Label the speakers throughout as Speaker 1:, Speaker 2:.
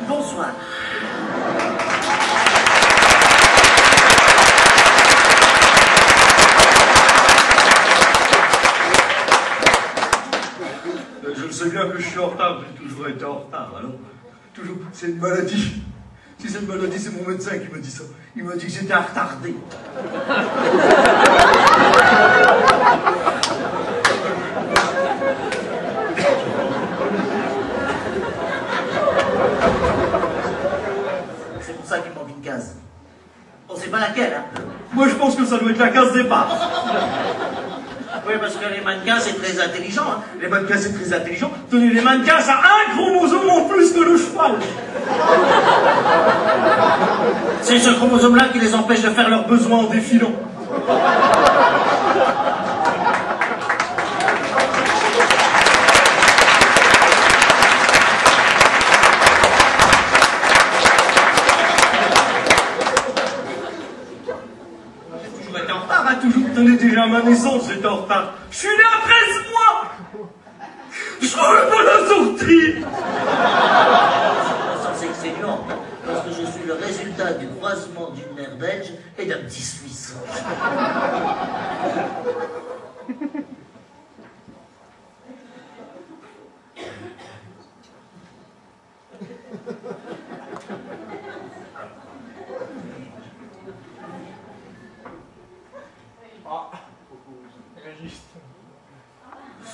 Speaker 1: Bonsoir.
Speaker 2: Je sais bien que je suis en retard, j'ai toujours été en retard, alors. Toujours, c'est une maladie. Si c'est une maladie, c'est mon médecin qui me dit ça. Il m'a dit que j'étais un retardé.
Speaker 1: C'est pour ça qu'il manque une case. On sait pas laquelle, hein.
Speaker 2: Moi, je pense que ça doit être la case départ.
Speaker 1: Oui, parce que les mannequins, c'est très intelligent, hein.
Speaker 2: Les mannequins, c'est très intelligent. Tenez, les mannequins, ça a un chromosome en plus que le cheval.
Speaker 1: C'est ce chromosome-là qui les empêche de faire leurs besoins en défilant.
Speaker 2: Tenez, déjà à ma naissance, j'étais en retard. Je suis né à 13 mois. Je serais pas la sortie.
Speaker 1: C'est excellent, parce que je suis le résultat du croisement d'une mère belge et d'un petit Suisse.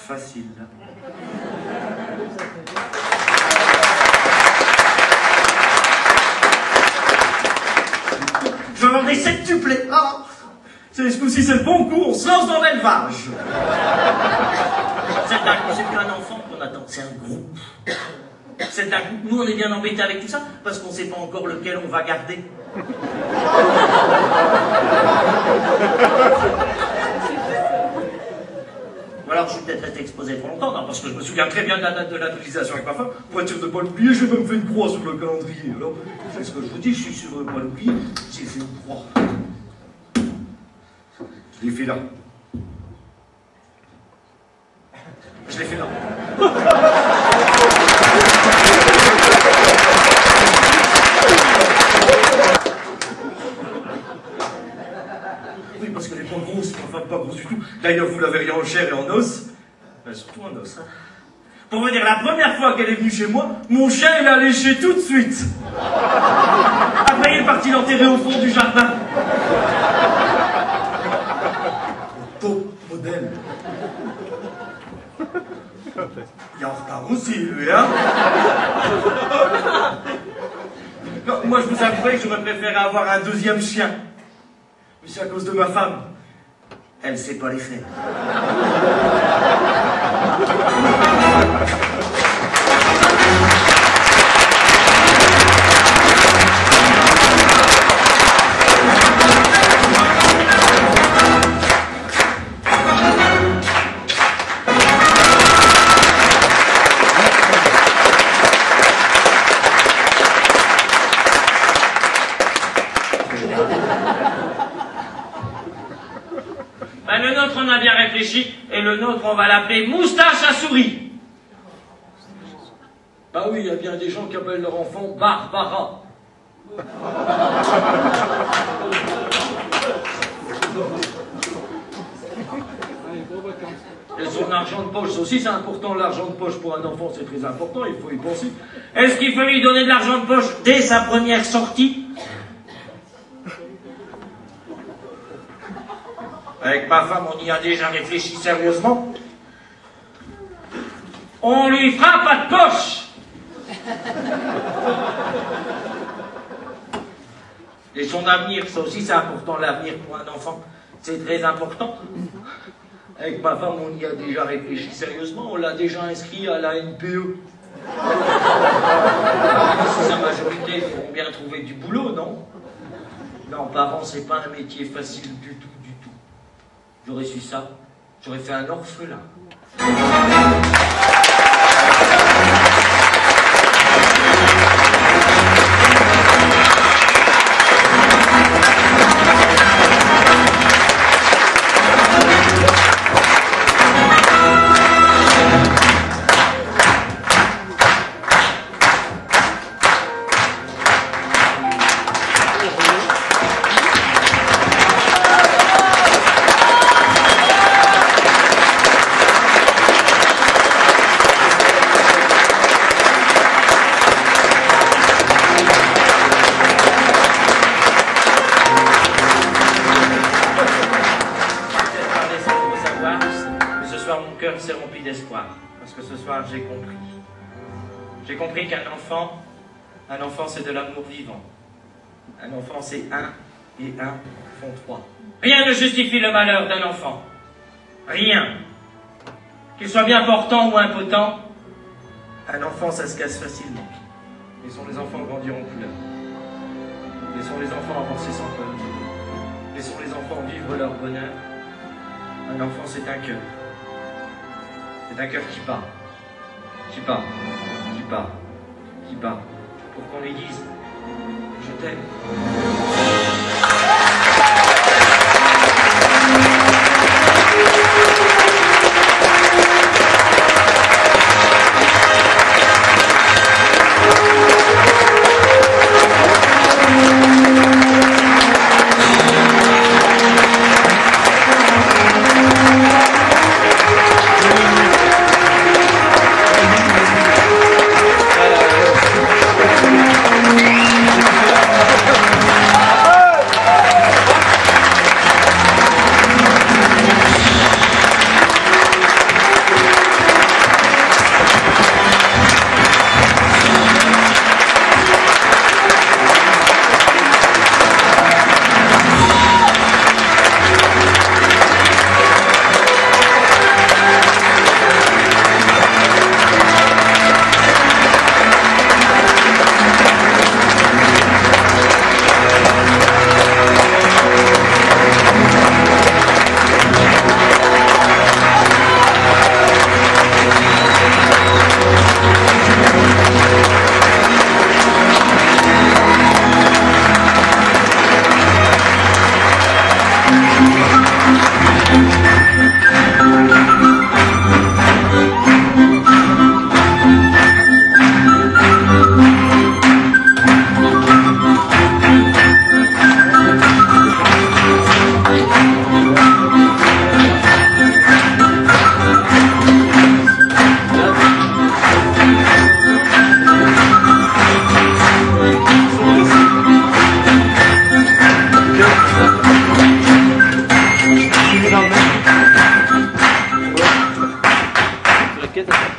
Speaker 2: Facile.
Speaker 1: Je vendais 7 tuplets. Oh.
Speaker 2: C'est ce coup-ci, c'est le bon coup, on se lance dans l'élevage.
Speaker 1: C'est plus un enfant qu'on attend, c'est un groupe. C'est un groupe. Nous, on est bien embêtés avec tout ça, parce qu'on ne sait pas encore lequel on va garder. Ou alors je suis peut-être resté exposé trop longtemps, non, parce que je me souviens très bien de la date de l'autorisation avec ma femme.
Speaker 2: Pour être sûr de ne pas l'oublier, j'ai même fait une croix sur le calendrier. Alors, c'est ce que je vous dis, je suis sûr de ne pas l'oublier, j'ai fait une croix. Je l'ai fait là. Je l'ai fait là. Oui, parce qu'elle n'est pas grosse, enfin pas grosse du tout. D'ailleurs, vous la verriez en chair et en os. Surtout en os. Hein. Pour vous dire, la première fois qu'elle est venue chez moi, mon chien, il a léché tout de suite. Après, il est parti l'enterrer au fond du jardin. Top modèle. Il est en retard aussi, lui, hein. Non, moi, je vous avouerai que j'aurais préféré avoir un deuxième chien. Mais c'est à cause de ma femme. Elle sait pas les faire.
Speaker 1: Ben, le nôtre, on a bien réfléchi, et le nôtre, on va l'appeler moustache à souris.
Speaker 2: Bah oui, il y a bien des gens qui appellent leur enfant Barbara. Et son argent de poche, ça aussi c'est important, l'argent de poche pour un enfant c'est très important, il faut y penser.
Speaker 1: Est-ce qu'il faut lui donner de l'argent de poche dès sa première sortie? Avec ma femme, on y a déjà réfléchi sérieusement. On lui fera pas de poche. Et son avenir, ça aussi c'est important, l'avenir pour un enfant, c'est très important.
Speaker 2: Avec ma femme, on y a déjà réfléchi sérieusement, on l'a déjà inscrit à la NPE.
Speaker 1: Si sa majorité, ils vont bien trouver du boulot, non? Non, parents, c'est pas un métier facile du tout, du tout. J'aurais su ça, j'aurais fait un orphelin. d'espoir, parce que ce soir j'ai compris. J'ai compris qu'un enfant c'est de l'amour vivant. Un enfant c'est 1 et 1 font 3. Rien ne justifie le malheur d'un enfant. Rien. Qu'il soit bien portant ou impotent, un enfant ça se casse facilement. Laissons les enfants grandir en couleur. Laissons les enfants avancer sans peur. Laissons les enfants vivre leur bonheur. Un enfant c'est un cœur. C'est un cœur qui bat. Qui bat. Qui bat. Qui bat. Pour qu'on lui dise « Je t'aime ».
Speaker 3: Queda